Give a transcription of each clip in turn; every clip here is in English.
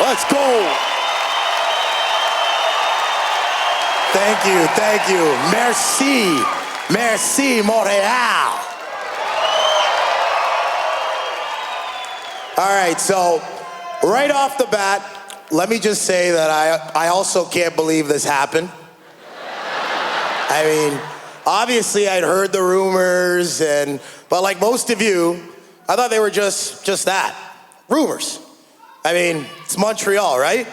Let's go. Thank you. Merci, Montreal. All right, so right off the bat, let me just say that I also can't believe this happened. I mean, obviously I'd heard the rumors, but like most of you, I thought they were just that, rumors. I mean, it's Montreal, right?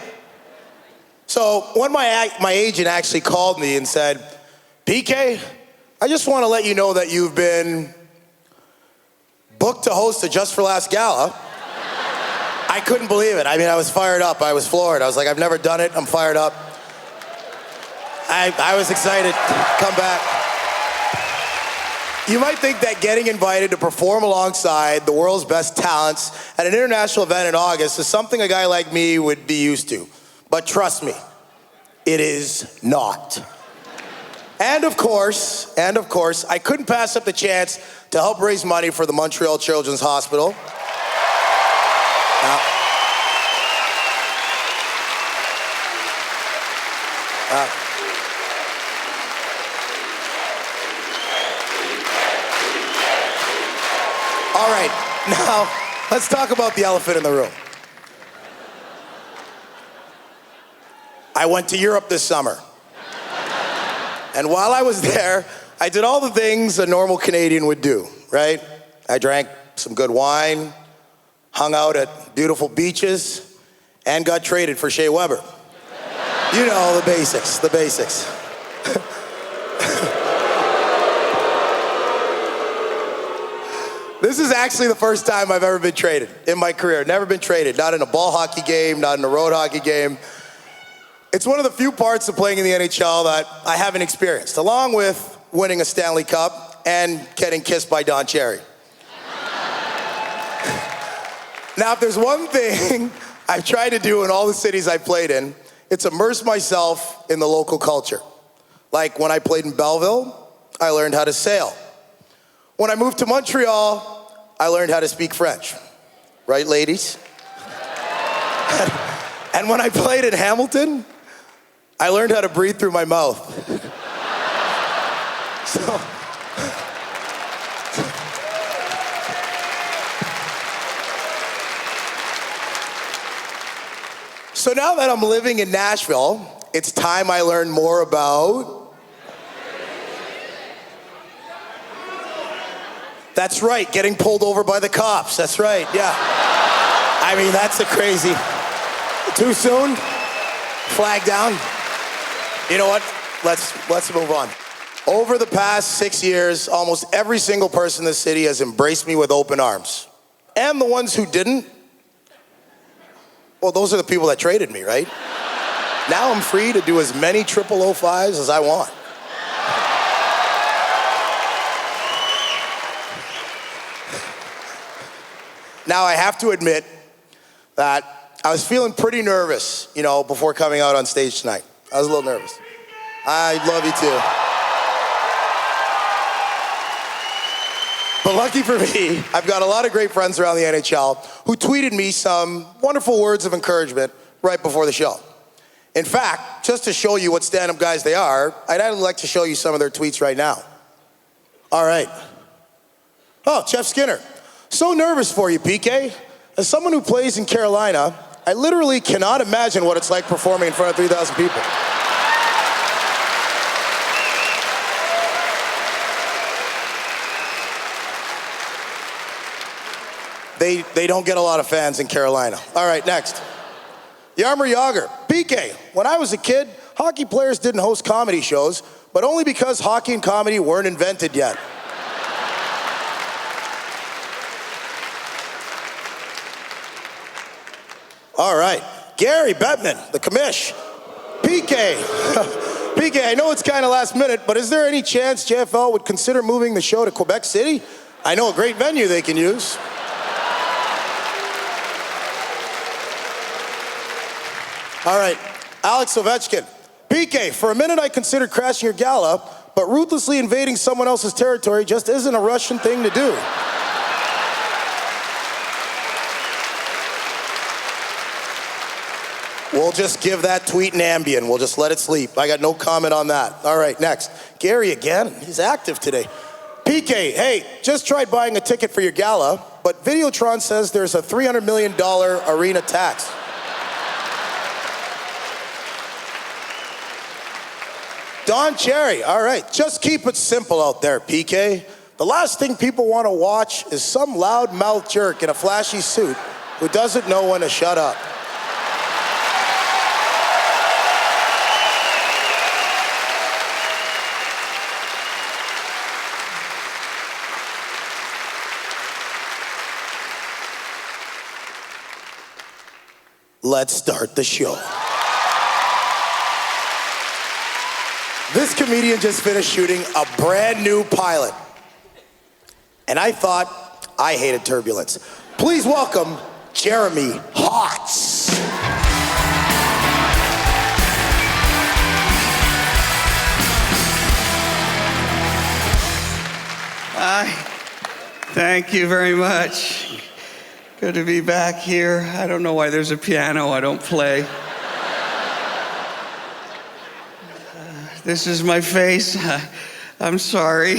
So when my agent actually called me and said, PK, I just want to let you know that you've been booked to host a Just for Laughs gala, I couldn't believe it. I mean, I was fired up. I was floored. I was like, I've never done it. I'm fired up. I was excited. Come back. You might think that getting invited to perform alongside the world's best talents at an international event in August is something a guy like me would be used to. But trust me, it is not. And of course, I couldn't pass up the chance to help raise money for the Montreal Children's Hospital. All right, now let's talk about the elephant in the room. I went to Europe this summer. And while I was there, I did all the things a normal Canadian would do, right? I drank some good wine, hung out at beautiful beaches, and got traded for Shea Weber. You know, the basics. This is actually the first time I've ever been traded in my career. Never been traded, not in a ball hockey game, not in a road hockey game. It's one of the few parts of playing in the NHL that I haven't experienced, along with winning a Stanley Cup and getting kissed by Don Cherry. Now, if there's one thing I've tried to do in all the cities I've played in, it's immerse myself in the local culture. Like when I played in Belleville, I learned how to sail. When I moved to Montreal, I learned how to speak French. Right, ladies? And when I played in Hamilton, I learned how to breathe through my mouth. So now that I'm living in Nashville, it's time I learn more about... That's right, getting pulled over by the cops. That's right, yeah. I mean, that's a crazy... Too soon? Flag down? You know what? Let's move on. Over the past 6 years, almost every single person in this city has embraced me with open arms. And the ones who didn't, well, those are the people that traded me, right? Now I'm free to do as many 0005s as I want. Now I have to admit that I was feeling pretty nervous, before coming out on stage tonight. I was a little nervous. I love you too. But lucky for me, I've got a lot of great friends around the NHL who tweeted me some wonderful words of encouragement right before the show. In fact, just to show you what stand-up guys they are, I'd actually like to show you some of their tweets right now. All right. Oh, Jeff Skinner. So nervous for you, PK. As someone who plays in Carolina, I literally cannot imagine what it's like performing in front of 3,000 people. They don't get a lot of fans in Carolina. All right, next. Yarmer Yager. PK, when I was a kid, hockey players didn't host comedy shows, but only because hockey and comedy weren't invented yet. All right, Gary Bettman, the commish. PK, PK, I know it's kind of last minute, but is there any chance JFL would consider moving the show to Quebec City? I know a great venue they can use. All right, Alex Ovechkin. PK, for a minute I considered crashing your gala, but ruthlessly invading someone else's territory just isn't a Russian thing to do. We'll just give that tweet an Ambien. We'll just let it sleep. I got no comment on that. All right, next. Gary again. He's active today. PK, hey, just tried buying a ticket for your gala, but Videotron says there's a $300 million arena tax. Don Cherry, all right. Just keep it simple out there, PK. The last thing people want to watch is some loud-mouthed jerk in a flashy suit who doesn't know when to shut up. Let's start the show. This comedian just finished shooting a brand new pilot. And I thought I hated turbulence. Please welcome Jeremy Hotz. Hi. Thank you very much. Good to be back here. I don't know why there's a piano I don't play. This is my face. I'm sorry.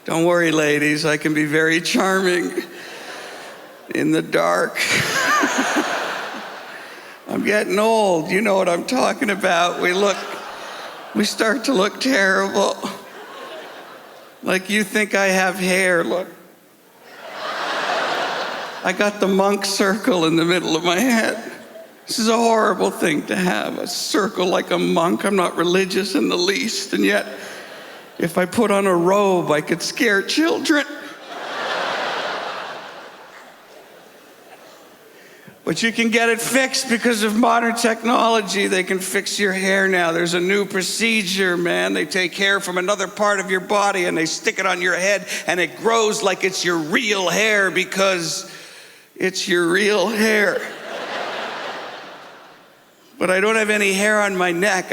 Don't worry, ladies. I can be very charming in the dark. I'm getting old. You know what I'm talking about. We start to look terrible. Like you think I have hair. Look. I got the monk circle in the middle of my head. This is a horrible thing to have, a circle like a monk. I'm not religious in the least, and yet, if I put on a robe, I could scare children. But you can get it fixed because of modern technology. They can fix your hair now. There's a new procedure, man. They take hair from another part of your body and they stick it on your head, and it grows like it's your real hair because it's your real hair. But I don't have any hair on my neck.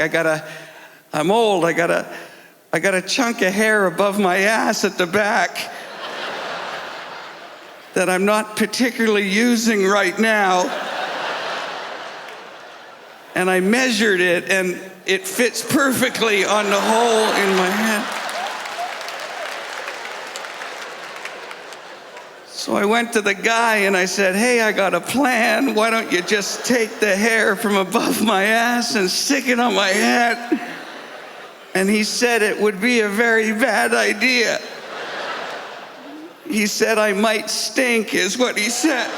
I'm old. I got a chunk of hair above my ass at the back that I'm not particularly using right now. And I measured it, and it fits perfectly on the hole in my head. So I went to the guy and I said, hey, I got a plan. Why don't you just take the hair from above my ass and stick it on my head? And he said it would be a very bad idea. He said I might stink, is what he said.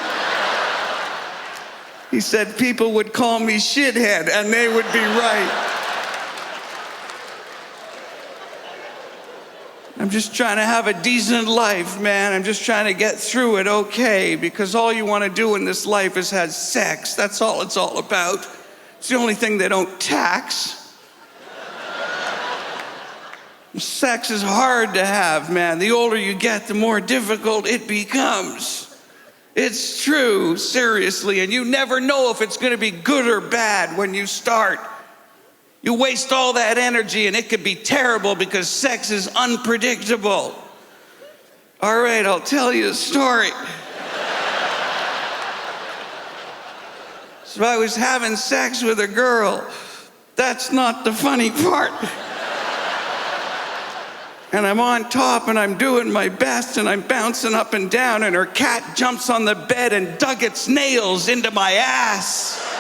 He said people would call me shithead, and they would be right. I'm just trying to have a decent life, man. I'm just trying to get through it okay, because all you want to do in this life is have sex. That's all it's all about. It's the only thing they don't tax. Sex is hard to have, man. The older you get, the more difficult it becomes. It's true, seriously, and you never know if it's going to be good or bad when you start. You waste all that energy and it could be terrible because sex is unpredictable. All right, I'll tell you a story. So I was having sex with a girl. That's not the funny part. And I'm on top and I'm doing my best and I'm bouncing up and down, and her cat jumps on the bed and dug its nails into my ass.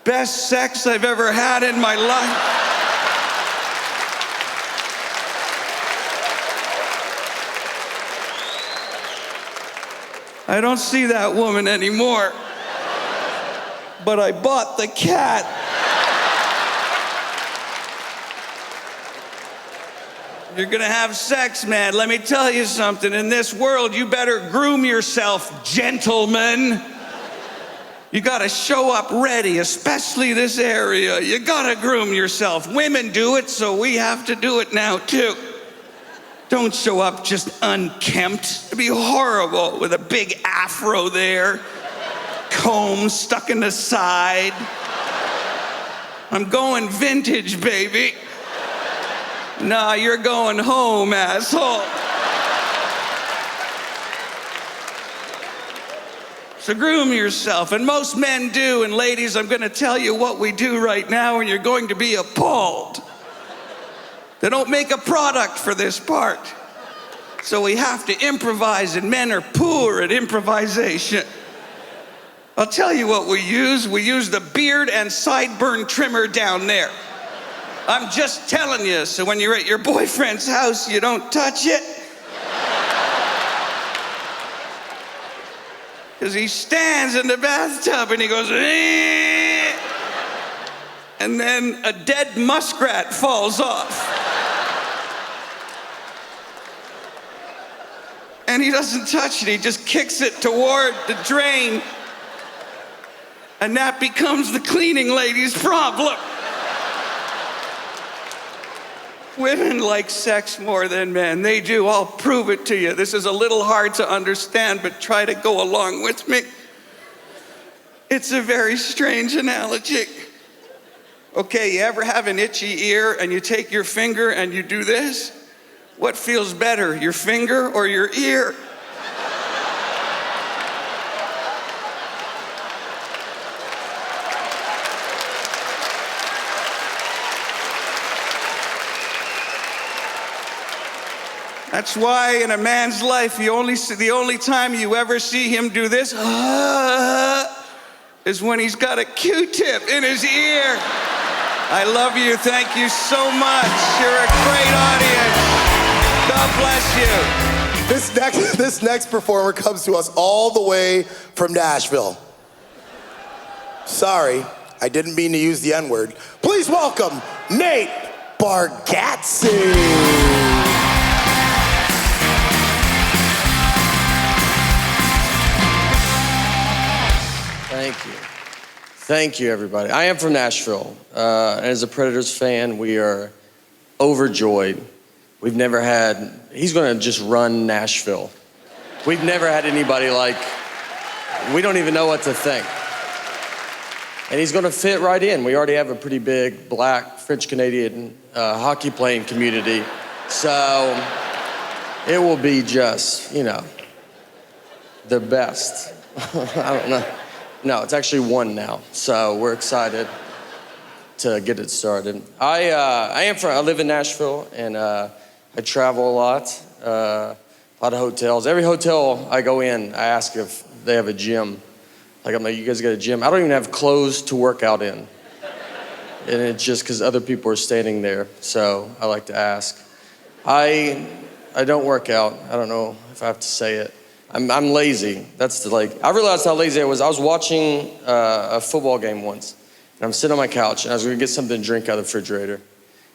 Best sex I've ever had in my life. I don't see that woman anymore. But I bought the cat. You're gonna have sex, man. Let me tell you something. In this world, you better groom yourself, gentlemen. You gotta show up ready, especially this area. You gotta groom yourself. Women do it, so we have to do it now too. Don't show up just unkempt. It'd be horrible with a big afro there, comb stuck in the side. I'm going vintage, baby. Nah, you're going home, asshole. So groom yourself, and most men do, and ladies, I'm gonna tell you what we do right now, and you're going to be appalled. They don't make a product for this part. So we have to improvise, and men are poor at improvisation. I'll tell you what we use. We use the beard and sideburn trimmer down there. I'm just telling you, so when you're at your boyfriend's house, you don't touch it. Because he stands in the bathtub and he goes, eh, and then a dead muskrat falls off. And he doesn't touch it, he just kicks it toward the drain. And that becomes the cleaning lady's problem. Women like sex more than men. They do. I'll prove it to you. This is a little hard to understand, but try to go along with me. It's a very strange analogy. Okay, you ever have an itchy ear and you take your finger and you do this? What feels better, your finger or your ear? That's why in a man's life, the only time you ever see him do this is when he's got a Q-tip in his ear. I love you. Thank you so much. You're a great audience. God bless you. This next performer comes to us all the way from Nashville. Sorry, I didn't mean to use the N-word. Please welcome Nate Bargatze. Thank you, everybody. I am from Nashville. And as a Predators fan, we are overjoyed. We've never had, he's gonna just run Nashville. We've never had anybody like, we don't even know what to think. And he's gonna fit right in. We already have a pretty big black, French-Canadian hockey playing community. So it will be just, you know, the best. I don't know. No, it's actually one now, so we're excited to get it started. I live in Nashville, and I travel a lot of hotels. Every hotel I go in, I ask if they have a gym. Like, I'm like, you guys got a gym? I don't even have clothes to work out in. And it's just because other people are standing there, so I like to ask. I don't work out. I don't know if I have to say it. I'm lazy. I realized how lazy I was. I was watching a football game once, and I'm sitting on my couch, and I was gonna get something to drink out of the refrigerator.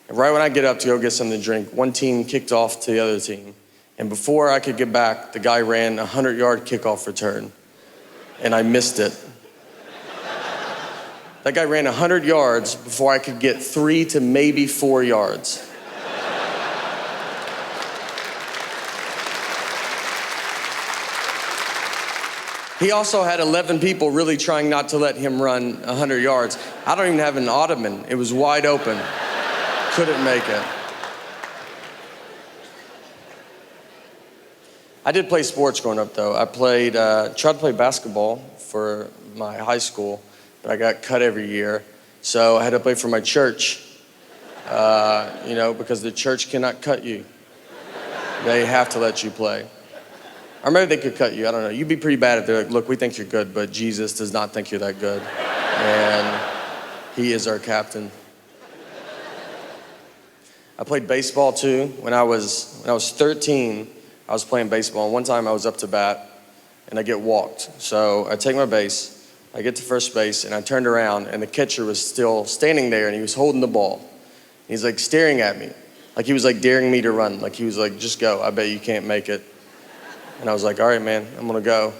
And right when I get up to go get something to drink, one team kicked off to the other team. And before I could get back, the guy ran a 100-yard kickoff return, and I missed it. That guy ran 100 yards before I could get 3 to maybe 4 yards. He also had 11 people really trying not to let him run 100 yards. I don't even have an ottoman. It was wide open. Couldn't make it. I did play sports growing up, though. I tried to play basketball for my high school, but I got cut every year. So I had to play for my church, because the church cannot cut you. They have to let you play. Or maybe they could cut you, I don't know. You'd be pretty bad if they're like, look, we think you're good, but Jesus does not think you're that good. And he is our captain. I played baseball too. When I was 13, I was playing baseball. And one time I was up to bat and I get walked. So I take my base, I get to first base, and I turned around and the catcher was still standing there and he was holding the ball. He's like staring at me. Like he was like daring me to run. Like he was like, just go, I bet you can't make it. And I was like, all right, man, I'm gonna go.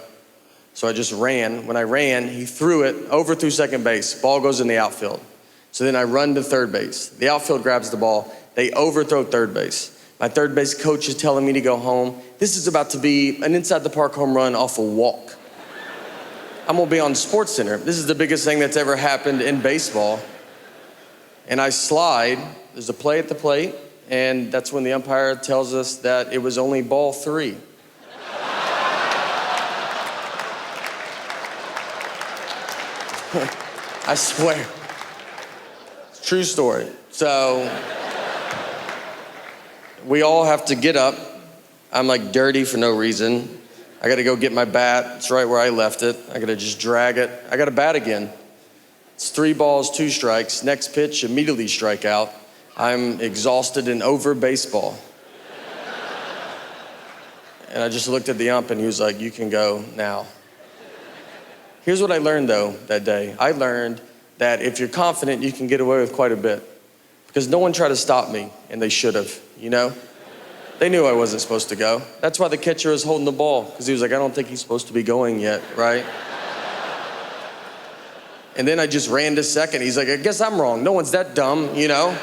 So I just ran. When I ran, he threw it, overthrew second base. Ball goes in the outfield. So then I run to third base. The outfield grabs the ball. They overthrow third base. My third base coach is telling me to go home. This is about to be an inside the park home run off a walk. I'm gonna be on SportsCenter. This is the biggest thing that's ever happened in baseball. And I slide, there's a play at the plate, and that's when the umpire tells us that it was only ball 3. I swear. True story. So, we all have to get up. I'm like dirty for no reason. I gotta go get my bat. It's right where I left it. I gotta just drag it. I gotta bat again. It's 3 balls, 2 strikes. Next pitch, immediately strike out. I'm exhausted and over baseball. And I just looked at the ump and he was like, you can go now. Here's what I learned though that day. I learned that if you're confident, you can get away with quite a bit. Because no one tried to stop me, and they should have, you know? They knew I wasn't supposed to go. That's why the catcher was holding the ball, because he was like, I don't think he's supposed to be going yet, right? And then I just ran to second. He's like, I guess I'm wrong. No one's that dumb, you know?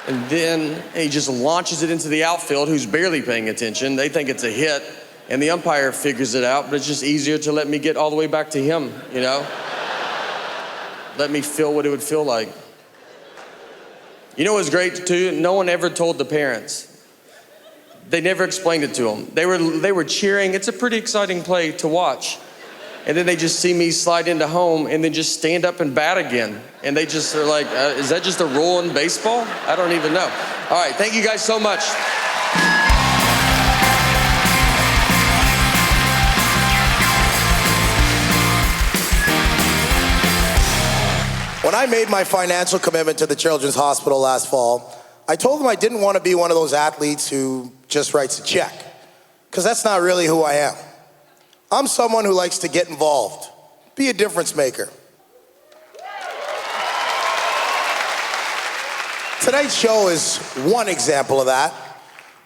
And then he just launches it into the outfield, who's barely paying attention. They think it's a hit, and the umpire figures it out, but it's just easier to let me get all the way back to him, you know? Let me feel what it would feel like. You know what's great too? No one ever told the parents. They never explained it to them. They were cheering. It's a pretty exciting play to watch. And then they just see me slide into home and then just stand up and bat again. And they just are like, is that just a rule in baseball? I don't even know. All right, thank you guys so much. When I made my financial commitment to the Children's Hospital last fall, I told them I didn't want to be one of those athletes who just writes a check, because that's not really who I am. I'm someone who likes to get involved, be a difference maker. Tonight's show is one example of that,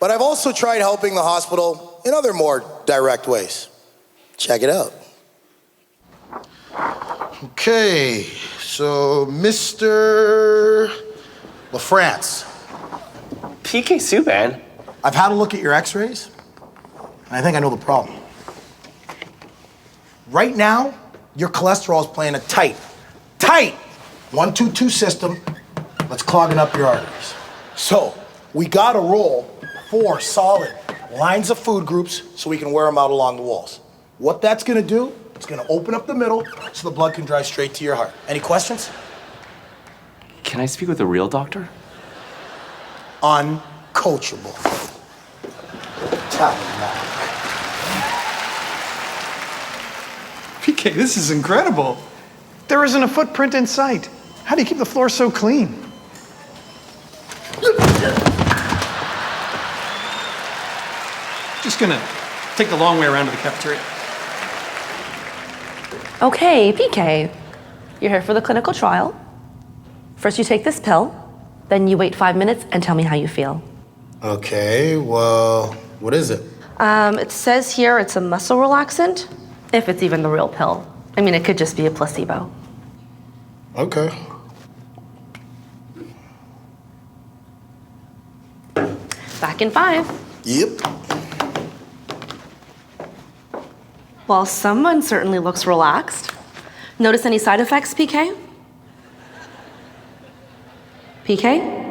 but I've also tried helping the hospital in other more direct ways. Check it out. Okay, so Mr. LaFrance. PK Suban? I've had a look at your x-rays, and I think I know the problem. Right now, your cholesterol is playing a tight 1-2-2 system that's clogging up your arteries. So, we gotta roll 4 solid lines of food groups so we can wear them out along the walls. What that's gonna do, it's gonna open up the middle so the blood can drive straight to your heart. Any questions? Can I speak with a real doctor? Uncoachable. Tell me that. PK, this is incredible. There isn't a footprint in sight. How do you keep the floor so clean? Just gonna take the long way around to the cafeteria. Okay, PK, you're here for the clinical trial. First you take this pill, then you wait 5 minutes and tell me how you feel. Okay, well, what is it? It says here it's a muscle relaxant, if it's even the real pill. I mean, it could just be a placebo. Okay. Back in 5. Yep. Well, someone certainly looks relaxed. Notice any side effects, PK? PK?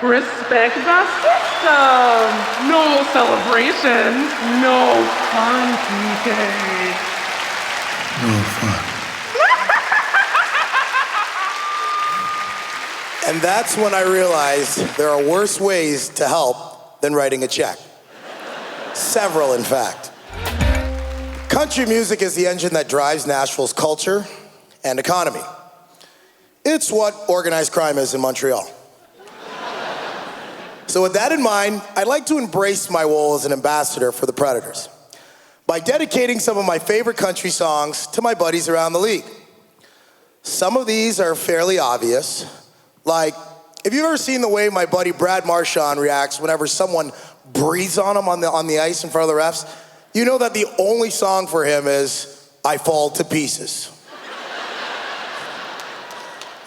Respect the system. No celebrations. No fun, PK. No fun. And that's when I realized there are worse ways to help than writing a check. Several, in fact. Country music is the engine that drives Nashville's culture and economy. It's what organized crime is in Montreal. So with that in mind, I'd like to embrace my role as an ambassador for the Predators by dedicating some of my favorite country songs to my buddies around the league. Some of these are fairly obvious, like, have you ever seen the way my buddy Brad Marchand reacts whenever someone breathes on him on the ice in front of the refs? You know that the only song for him is I Fall to Pieces.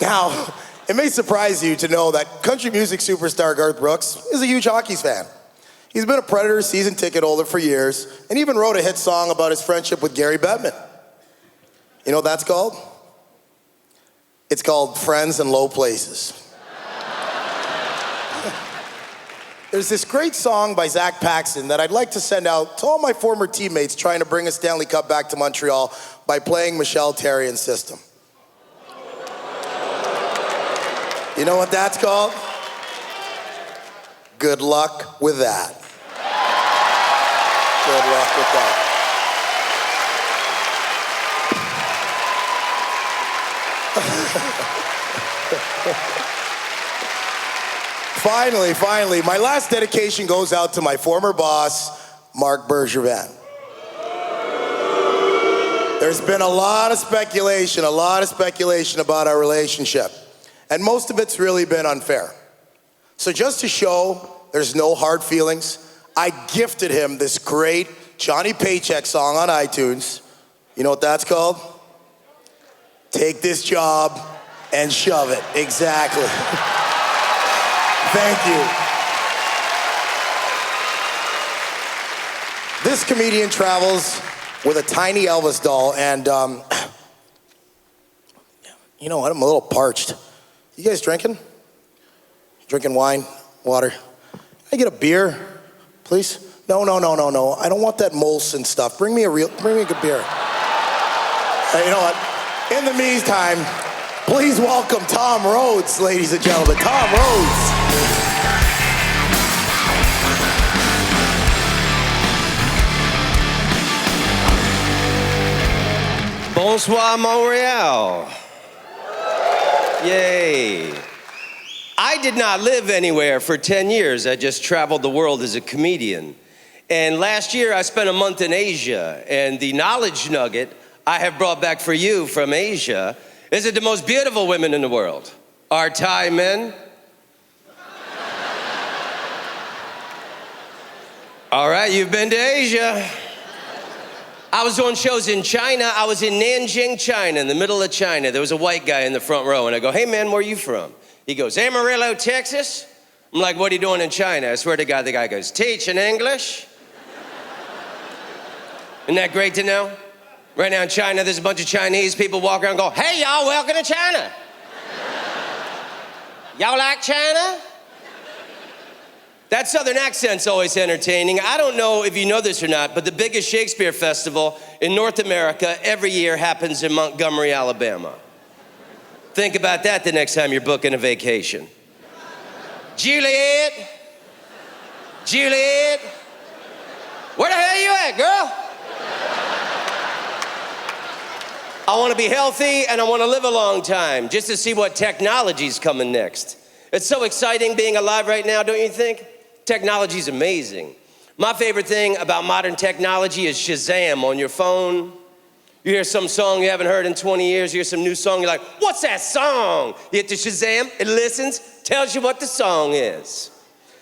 Now, it may surprise you to know that country music superstar Garth Brooks is a huge Hockey's fan. He's been a Predators season ticket holder for years and even wrote a hit song about his friendship with Gary Bettman. You know what that's called? It's called Friends in Low Places. There's this great song by Zach Paxton that I'd like to send out to all my former teammates trying to bring a Stanley Cup back to Montreal by playing Michel Therrien's System. You know what that's called? Good luck with that. Good luck with that. Finally, my last dedication goes out to my former boss, Marc Bergevin. There's been a lot of speculation about our relationship, and most of it's really been unfair. So just to show there's no hard feelings, I gifted him this great Johnny Paycheck song on iTunes. You know what that's called? Take this job and shove it. Exactly. Thank you. This comedian travels with a tiny Elvis doll, and you know what? I'm a little parched. You guys drinking? Drinking wine, water? Can I get a beer, please? No. I don't want that Molson stuff. Bring me a good beer. Hey, you know what? In the meantime, please welcome Tom Rhodes, ladies and gentlemen. Tom Rhodes. Bonsoir, Montreal. Yay. I did not live anywhere for 10 years. I just traveled the world as a comedian. And last year I spent a month in Asia, and the knowledge nugget I have brought back for you from Asia is that the most beautiful women in the world are Thai men. All right, you've been to Asia. I was doing shows in China. I was in Nanjing, China, in the middle of China. There was a white guy in the front row, and I go, hey man, where are you from? He goes, Amarillo, Texas. I'm like, what are you doing in China? I swear to God, the guy goes, teaching English. Isn't that great to know? Right now in China, there's a bunch of Chinese people walk around and go, hey y'all, welcome to China. Y'all like China? That Southern accent's always entertaining. I don't know if you know this or not, but the biggest Shakespeare festival in North America every year happens in Montgomery, Alabama. Think about that the next time you're booking a vacation. Juliet, where the hell you at, girl? I want to be healthy and I want to live a long time just to see what technology's coming next. It's so exciting being alive right now, don't you think? Technology's amazing. My favorite thing about modern technology is Shazam on your phone. You hear some song you haven't heard in 20 years, you hear some new song, you're like, what's that song? You hit the Shazam, it listens, tells you what the song is.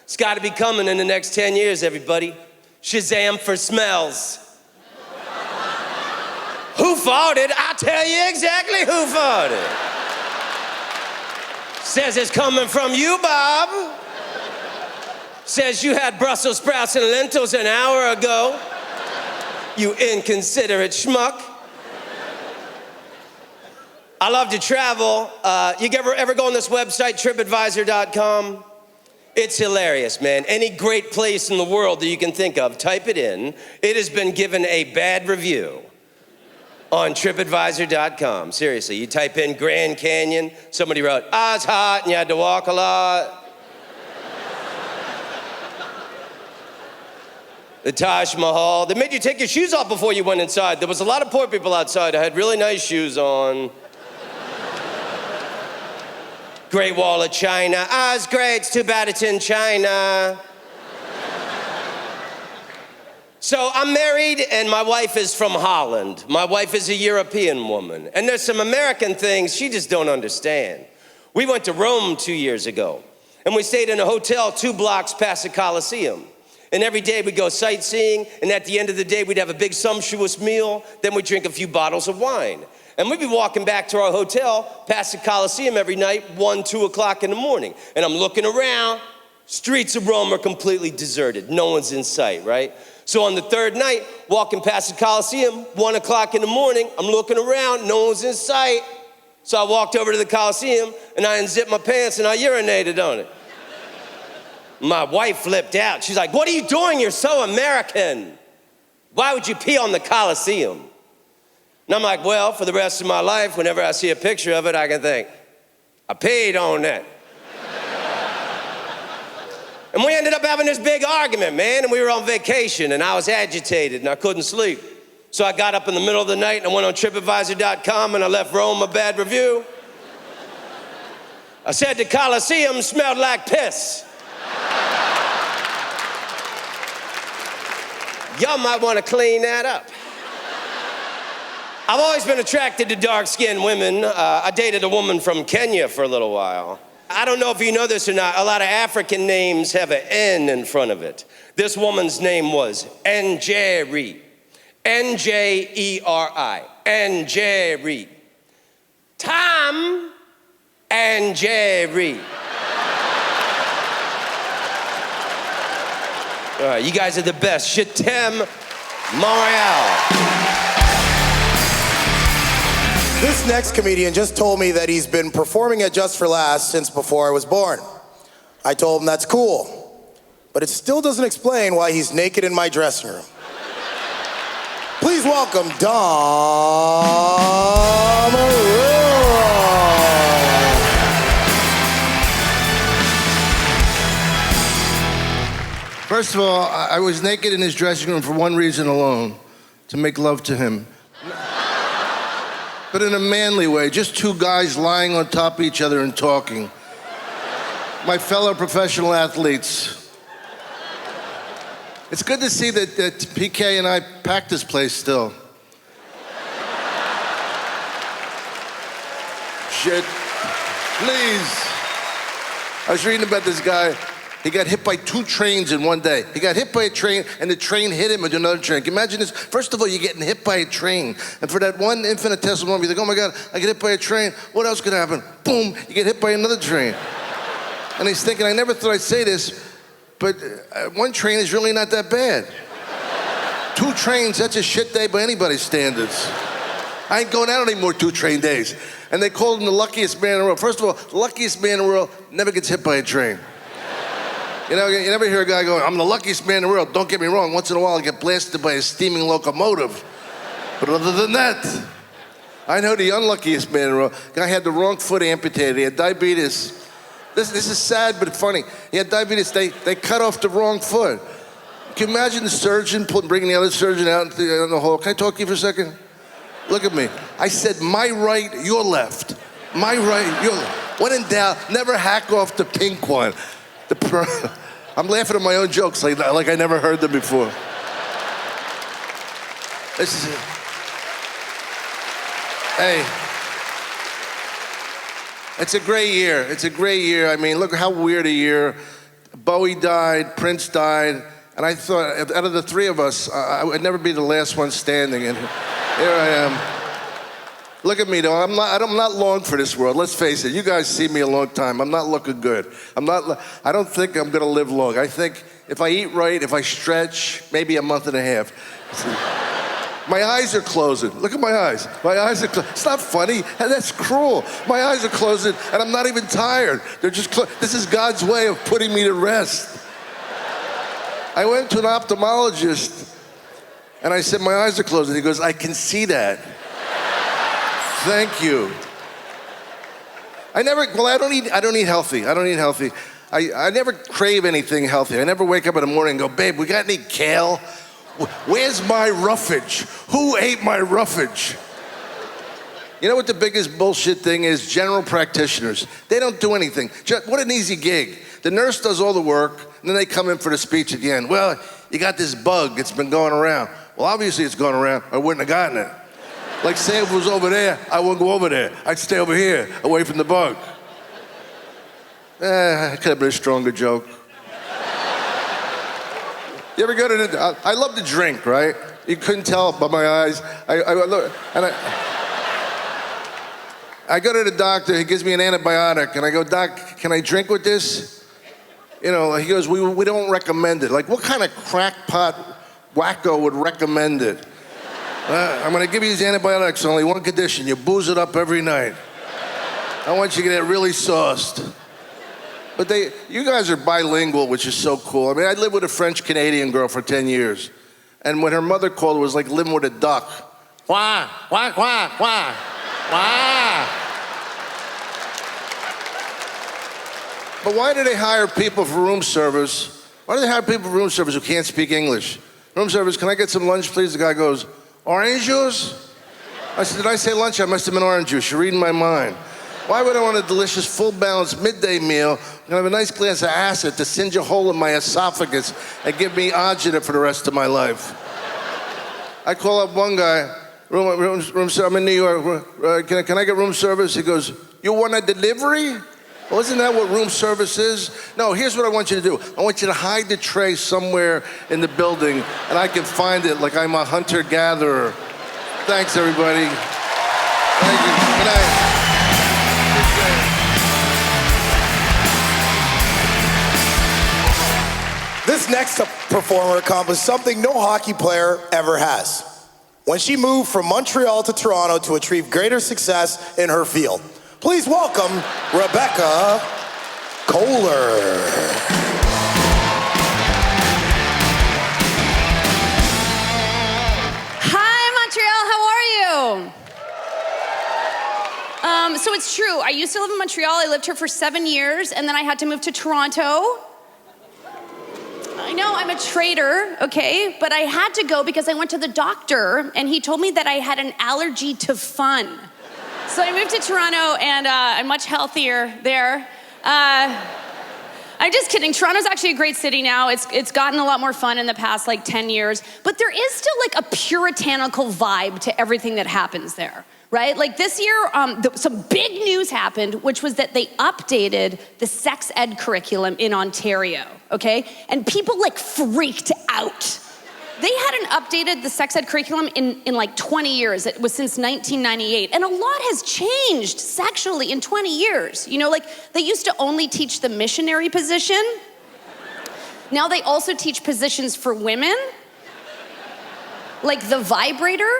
It's got to be coming in the next 10 years, everybody. Shazam for smells. Who farted? I'll tell you exactly who farted. Says it's coming from you, Bob. Says you had Brussels sprouts and lentils an hour ago. You inconsiderate schmuck. I love to travel. You ever go on this website, TripAdvisor.com? It's hilarious, man. Any great place in the world that you can think of, type it in. It has been given a bad review on TripAdvisor.com. Seriously, you type in Grand Canyon, somebody wrote, it's hot and you had to walk a lot. The Taj Mahal, they made you take your shoes off before you went inside. There was a lot of poor people outside who had really nice shoes on. Great Wall of China, it's great, it's too bad it's in China. So I'm married and my wife is from Holland. My wife is a European woman. And there's some American things she just don't understand. We went to Rome 2 years ago and we stayed in a hotel 2 blocks past the Colosseum. And every day we'd go sightseeing, and at the end of the day, we'd have a big sumptuous meal, then we'd drink a few bottles of wine. And we'd be walking back to our hotel past the Colosseum every night, 1, 2 o'clock in the morning. And I'm looking around, streets of Rome are completely deserted. No one's in sight, right? So on the 3rd night, walking past the Colosseum, 1 o'clock in the morning, I'm looking around, no one's in sight. So I walked over to the Colosseum, and I unzipped my pants, and I urinated on it. My wife flipped out. She's like, what are you doing? You're so American. Why would you pee on the Coliseum? And I'm like, well, for the rest of my life, whenever I see a picture of it, I can think, I peed on that. And we ended up having this big argument, man, and we were on vacation, and I was agitated, and I couldn't sleep. So I got up in the middle of the night, and I went on TripAdvisor.com, and I left Rome a bad review. I said the Coliseum smelled like piss. Y'all might want to clean that up. I've always been attracted to dark-skinned women. I dated a woman from Kenya for a little while. I don't know if you know this or not, a lot of African names have an N in front of it. This woman's name was Njeri. N-J-E-R-I. Njeri. Tom Njeri. All right, you guys are the best. Je t'aime, Montreal. This next comedian just told me that he's been performing at Just for Laughs since before I was born. I told him that's cool, but it still doesn't explain why he's naked in my dressing room. Please welcome Dom Irrera. First of all, I was naked in his dressing room for one reason alone, to make love to him. But in a manly way, just two guys lying on top of each other and talking. My fellow professional athletes. It's good to see that PK and I packed this place still. Shit, please. I was reading about this guy. He got hit by 2 trains in one day. He got hit by a train, and the train hit him into another train. Can you imagine this? First of all, you're getting hit by a train. And for that one infinitesimal moment, you think, oh my God, I get hit by a train. What else could happen? Boom, you get hit by another train. And he's thinking, I never thought I'd say this, but one train is really not that bad. 2 trains, that's a shit day by anybody's standards. I ain't going out anymore 2 train days. And they called him the luckiest man in the world. First of all, the luckiest man in the world never gets hit by a train. You know, you never hear a guy going, I'm the luckiest man in the world. Don't get me wrong, once in a while I get blasted by a steaming locomotive. But other than that, I know the unluckiest man in the world. Guy had the wrong foot amputated. He had diabetes. This is sad but funny. He had diabetes. They cut off the wrong foot. Can you imagine the surgeon bringing the other surgeon out in the hall? Can I talk to you for a second? Look at me. I said, my right, your left. My right, your left. When in doubt, never hack off the pink one. I'm laughing at my own jokes like I never heard them before. This is it. Hey, it's a great year. It's a great year. I mean, look how weird a year. Bowie died, Prince died, and I thought out of the 3 of us, I would never be the last one standing, and here I am. Look at me, though. I'm not long for this world. Let's face it. You guys see me a long time. I'm not looking good. I don't think I'm going to live long. I think if I eat right, if I stretch, maybe a month and a half. My eyes are closing. Look at my eyes. My eyes are closing. It's not funny. That's cruel. My eyes are closing, and I'm not even tired. They're just This is God's way of putting me to rest. I went to an ophthalmologist, and I said, my eyes are closing. He goes, I can see that. Thank you. I don't eat healthy. I don't eat healthy. I never crave anything healthy. I never wake up in the morning and go, babe, we got any kale? Where's my roughage? Who ate my roughage? You know what the biggest bullshit thing is? General practitioners. They don't do anything. What an easy gig. The nurse does all the work, and then they come in for the speech at the end. Well, you got this bug. It's been going around. Well, obviously it's going around. I wouldn't have gotten it. Like, say if it was over there, I wouldn't go over there. I'd stay over here, away from the bug. It could have been a stronger joke. You ever go to I love to drink, right? You couldn't tell by my eyes. I go to the doctor, he gives me an antibiotic, and I go, Doc, can I drink with this? You know, he goes, we don't recommend it. Like, what kind of crackpot wacko would recommend it? I'm gonna give you these antibiotics on only one condition. You booze it up every night. I want you to get really sauced. But you guys are bilingual, which is so cool. I mean, I lived with a French-Canadian girl for 10 years. And when her mother called, it was like living with a duck. Wah, wah, wah, wah, wah. But why do they hire people for room service? Why do they hire people for room service who can't speak English? Room service, can I get some lunch, please? The guy goes, orange juice? I said, did I say lunch? I must have been orange juice. You're reading my mind. Why would I want a delicious, full balanced midday meal and have a nice glass of acid to singe a hole in my esophagus and give me agita for the rest of my life? I call up one guy, room service, I'm in New York, can I get room service? He goes, you want a delivery? Well, isn't that what room service is? No, here's what I want you to do. I want you to hide the tray somewhere in the building and I can find it like I'm a hunter-gatherer. Thanks, everybody. Thank you. Good night. This next performer accomplished something no hockey player ever has. When she moved from Montreal to Toronto to achieve greater success in her field. Please welcome Rebecca Kohler. So it's true. I used to live in Montreal. I lived here for 7 years, and then I had to move to Toronto. I know, I'm a traitor, okay? But I had to go because I went to the doctor, and he told me that I had an allergy to fun. So I moved to Toronto, and I'm much healthier there. I'm just kidding. Toronto's actually a great city now. It's gotten a lot more fun in the past, 10 years. But there is still, a puritanical vibe to everything that happens there. Right? This year, some big news happened, which was that they updated the sex ed curriculum in Ontario, okay? And people freaked out. They hadn't updated the sex ed curriculum in 20 years. It was since 1998. And a lot has changed sexually in 20 years. You know, they used to only teach the missionary position. Now they also teach positions for women, like the vibrator.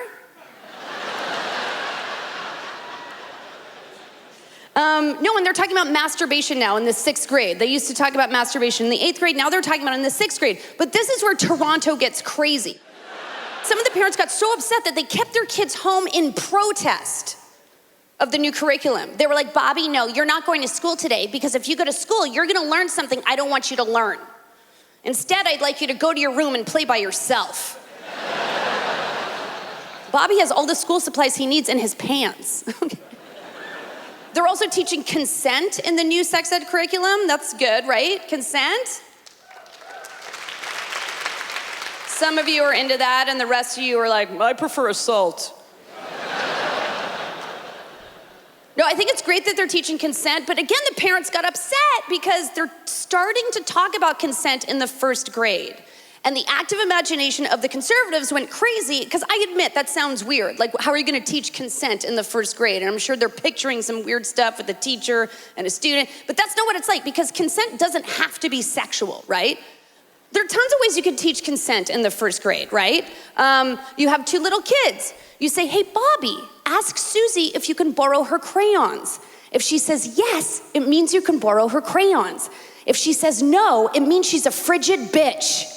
No, and they're talking about masturbation now in the 6th grade. They used to talk about masturbation in the 8th grade. Now they're talking about it in the 6th grade. But this is where Toronto gets crazy. Some of the parents got so upset that they kept their kids home in protest of the new curriculum. They were like, Bobby, no, you're not going to school today because if you go to school, you're gonna learn something I don't want you to learn. Instead, I'd like you to go to your room and play by yourself. Bobby has all the school supplies he needs in his pants. They're also teaching consent in the new sex ed curriculum. That's good, right? Consent. Some of you are into that, and the rest of you are like, I prefer assault. No, I think it's great that they're teaching consent, but again, the parents got upset because they're starting to talk about consent in the 1st grade. And the active imagination of the conservatives went crazy, because I admit that sounds weird. How are you gonna teach consent in the 1st grade? And I'm sure they're picturing some weird stuff with a teacher and a student, but that's not what it's like, because consent doesn't have to be sexual, right? There are tons of ways you can teach consent in the 1st grade, right? You have 2 little kids. You say, hey, Bobby, ask Susie if you can borrow her crayons. If she says yes, it means you can borrow her crayons. If she says no, it means she's a frigid bitch.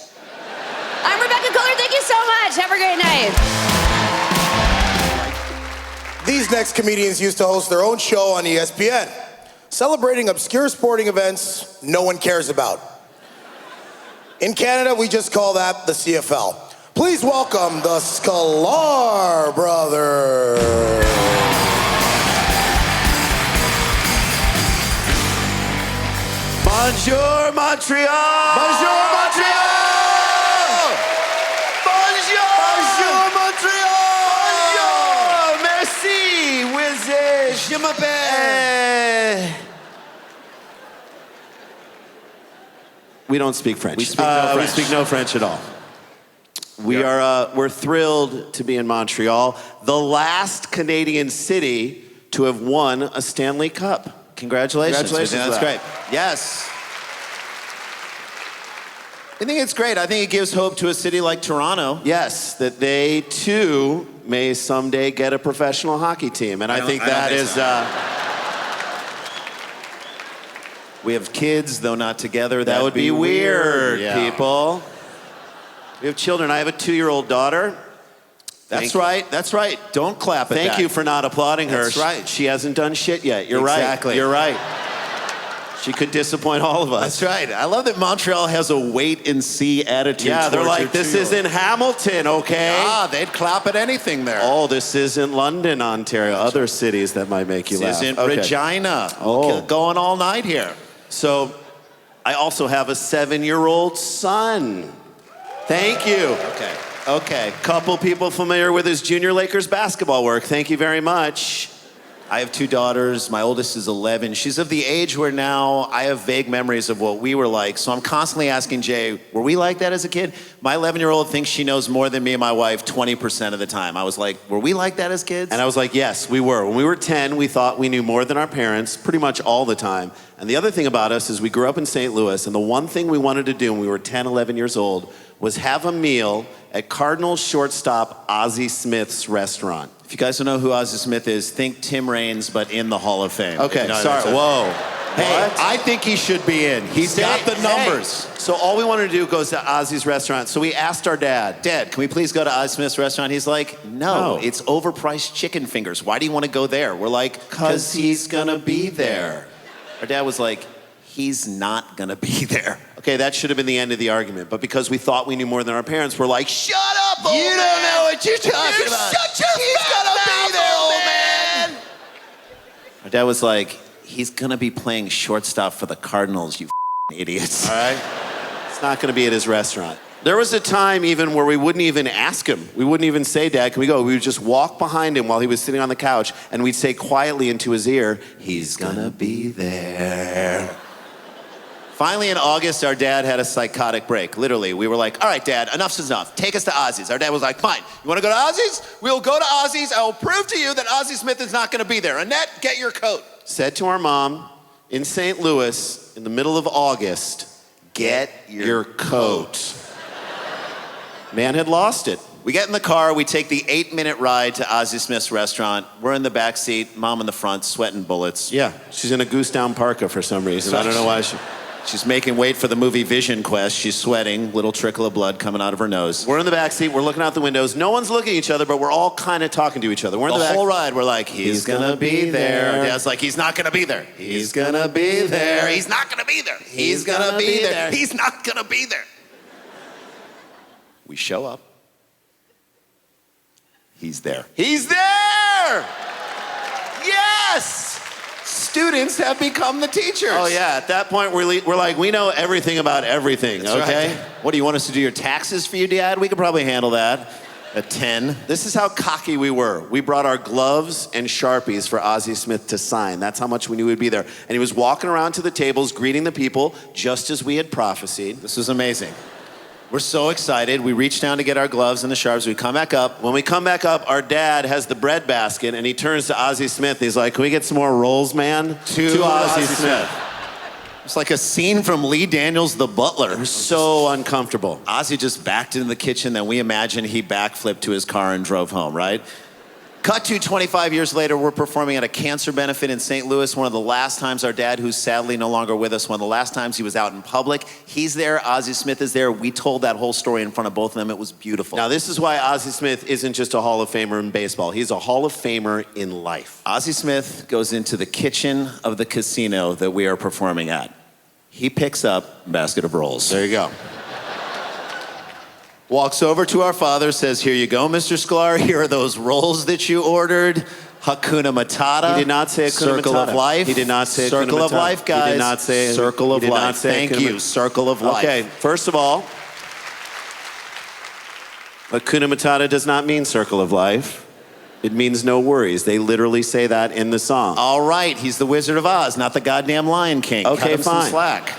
I'm Rebecca Kohler, thank you so much. Have a great night. These next comedians used to host their own show on ESPN, celebrating obscure sporting events no one cares about. In Canada, we just call that the CFL. Please welcome the Sklar Brothers. Bonjour, Montreal! Bonjour, Montreal! Bonjour, Montreal! Bonjour, merci, Wizard. Je m'appelle. We don't speak French. We speak no French. We speak no French at all. We're thrilled to be in Montreal, the last Canadian city to have won a Stanley Cup. Congratulations. Congratulations. That's great. Yes. I think it's great. I think it gives hope to a city like Toronto. Yes, that they too may someday get a professional hockey team. And I think that is... We have kids, though not together. That would be weird, people. We have children. I have a 2-year-old daughter. That's right. Don't clap at that. Thank you for not applauding her. That's right. She hasn't done shit yet. You're right. Exactly. You're right. She could disappoint all of us. That's right. I love that Montreal has a wait-and-see attitude. Yeah, they're like, this isn't Hamilton, okay? They'd clap at anything there. Oh, this isn't London, Ontario. Other cities that might make you laugh. This isn't Regina. Oh. Going all night here. So, I also have a 7-year-old son. Thank you. Okay. Couple people familiar with his Junior Lakers basketball work. Thank you very much. I have 2 daughters. My oldest is 11. She's of the age where now I have vague memories of what we were like. So I'm constantly asking Jay, were we like that as a kid? My 11-year-old thinks she knows more than me and my wife 20% of the time. I was like, were we like that as kids? And I was like, yes, we were. When we were 10, we thought we knew more than our parents pretty much all the time. And the other thing about us is we grew up in St. Louis, and the one thing we wanted to do when we were 10, 11 years old was have a meal at Cardinals shortstop Ozzie Smith's restaurant. If you guys don't know who Ozzie Smith is, think Tim Raines, but in the Hall of Fame. Okay, sorry. Whoa. Hey, I think he should be in. He's got the numbers. Hey. So all we wanted to do goes to Ozzy's restaurant. So we asked our dad, Dad, can we please go to Ozzie Smith's restaurant? He's like, no, it's overpriced chicken fingers. Why do you want to go there? We're like, because he's going to be there. Our dad was like, he's not going to be there. Okay, that should have been the end of the argument. But because we thought we knew more than our parents, we're like, shut up, old man! You don't know what you're talking about. Shut your mouth, be there, old man! Our dad was like, he's going to be playing shortstop for the Cardinals, you idiots. All right? It's not going to be at his restaurant. There was a time even where we wouldn't even ask him. We wouldn't even say, Dad, can we go? We would just walk behind him while he was sitting on the couch, and we'd say quietly into his ear, he's gonna be there. Finally, in August, our dad had a psychotic break. Literally, we were like, all right, Dad, enough's enough. Take us to Ozzy's. Our dad was like, fine. You want to go to Ozzy's? We'll go to Ozzy's. I will prove to you that Ozzie Smith is not going to be there. Annette, get your coat. Said to our mom in St. Louis in the middle of August, get your coat. Man had lost it. We get in the car. We take the 8-minute ride to Ozzie Smith's restaurant. We're in the back seat. Mom in the front, sweating bullets. Yeah, she's in a goose down parka for some reason. I don't know why she... She's making weight for the movie Vision Quest. She's sweating, little trickle of blood coming out of her nose. We're in the back seat, we're looking out the windows. No one's looking at each other, but we're all kind of talking to each other. We're in the whole ride, we're like, he's gonna be there. Dad's like, he's not gonna be there. He's gonna be there. He's not gonna be there. He's gonna be there. He's not gonna be there. We show up. He's there. He's there! Yes! Students have become the teachers. Oh yeah, at that point we're like, we know everything about everything, That's okay? Right. What, do you want us to do your taxes for you, Dad? We could probably handle that at 10. This is how cocky we were. We brought our gloves and Sharpies for Ozzie Smith to sign. That's how much we knew he'd be there. And he was walking around to the tables, greeting the people, just as we had prophesied. This was amazing. We're so excited. We reach down to get our gloves and the sharps. We come back up. When we come back up, our dad has the bread basket, and he turns to Ozzie Smith. He's like, can we get some more rolls, man? To Ozzie Smith. It's like a scene from Lee Daniels' The Butler. We're so uncomfortable. Ozzie just backed into the kitchen. Then we imagine he backflipped to his car and drove home, right? Cut to 25 years later, we're performing at a cancer benefit in St. Louis. One of the last times our dad, who's sadly no longer with us, one of the last times he was out in public. He's there, Ozzie Smith is there. We told that whole story in front of both of them. It was beautiful. Now, this is why Ozzie Smith isn't just a Hall of Famer in baseball. He's a Hall of Famer in life. Ozzie Smith goes into the kitchen of the casino that we are performing at. He picks up a basket of rolls. There you go. Walks over to our father, says, here you go, Mr. Sklar. Here are those rolls that you ordered. Hakuna Matata. He did not say Hakuna Circle Matata. of Life. He did not say Hakuna Circle of Matata. Life, guys. He did not say Circle of he did Life. Not say Thank Hakuna you, Circle of Life. Okay, first of all, Hakuna Matata does not mean Circle of Life. It means no worries. They literally say that in the song. All right, he's the Wizard of Oz, not the goddamn Lion King. Okay, Cut him fine. some slack.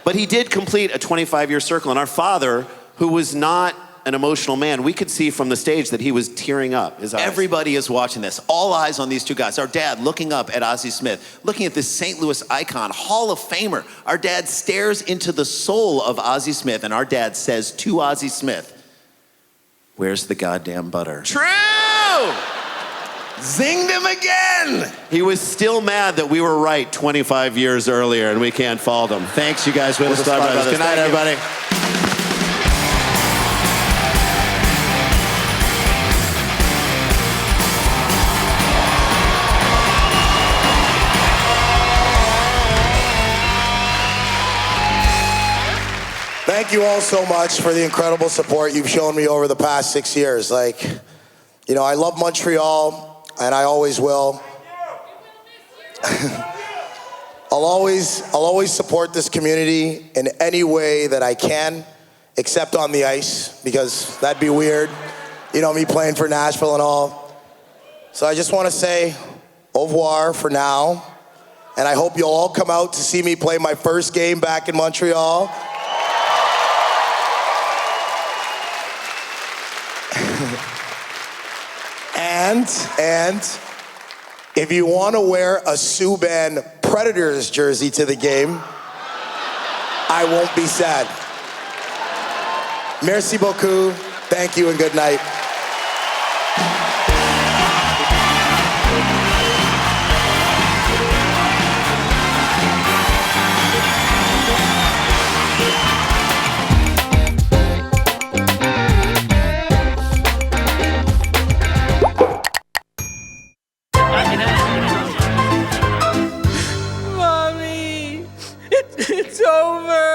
But he did complete a 25-year circle, and our father, who was not an emotional man, we could see from the stage that he was tearing up his eyes. Everybody is watching this. All eyes on these two guys. Our dad looking up at Ozzie Smith, looking at this St. Louis icon, Hall of Famer. Our dad stares into the soul of Ozzie Smith, and our dad says to Ozzie Smith, where's the goddamn butter? True! Zinged him again. He was still mad that we were right 25 years earlier, and we can't fault him. Thanks, you guys. We're the Sklar Brothers. Good night, everybody. Thank you all so much for the incredible support you've shown me over the past 6 years. Like, you know, I love Montreal, and I always will. I'll always support this community in any way that I can, except on the ice, because that'd be weird. You know, me playing for Nashville and all. So I just want to say au revoir for now, and I hope you'll all come out to see me play my first game back in Montreal. And if you want to wear a Suban Predators jersey to the game, I won't be sad. Merci beaucoup. Thank you and good night. Mommy, it's over.